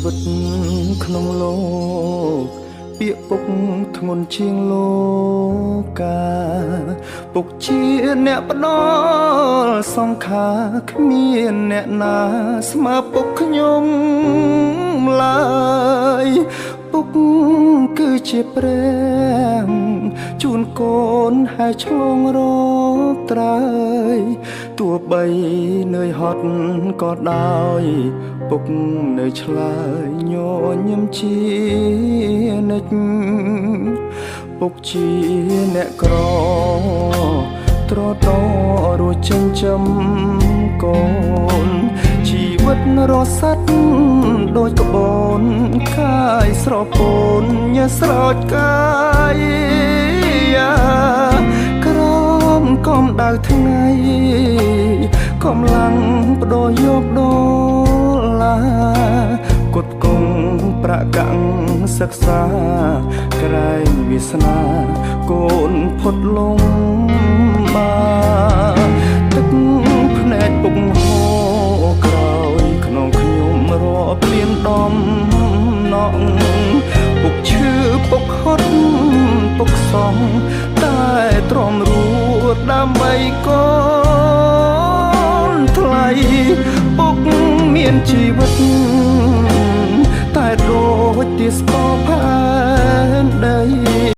វិតក្នុងលោកពាក្យពុកធ្ងន់ជាងលោកកាពុកជាអ្នកផ្ដល់សង្ខារគ្មានអ្នកណាស្មើពុកខ្ញុំឡើយពុកគឺជាព្រះជូនកូនហើយឆ្លងរកត្រើយទោះបីនឿយហត់ក៏ដោយពុកនៅឆ្លើយញញឹមជានិច្ចពុកជាអ្នកក្រត្រតរួចចិញ្ចឹមកូនជីវិតរស់សត្វដូចក្បូនខាយស្រពោនញើស្រោចកាយក្រមកំដៅថ្ងៃកំឡាំងបដូរយកដុល្លារគត់គង់ប្រកាំងសិក្សាក្រែងវាសនាកូនផុតលំបាទឹកភ្នែកពុកហូរក្រោយក្នុងខ្ញុំរាប់លានដំណក់ពុកឈឺពុកហត់ពុកសងតែទ្រាំរួចដើម្បីកូនថ្លៃពុកមានជីវិតតែដូចទាស្គរផា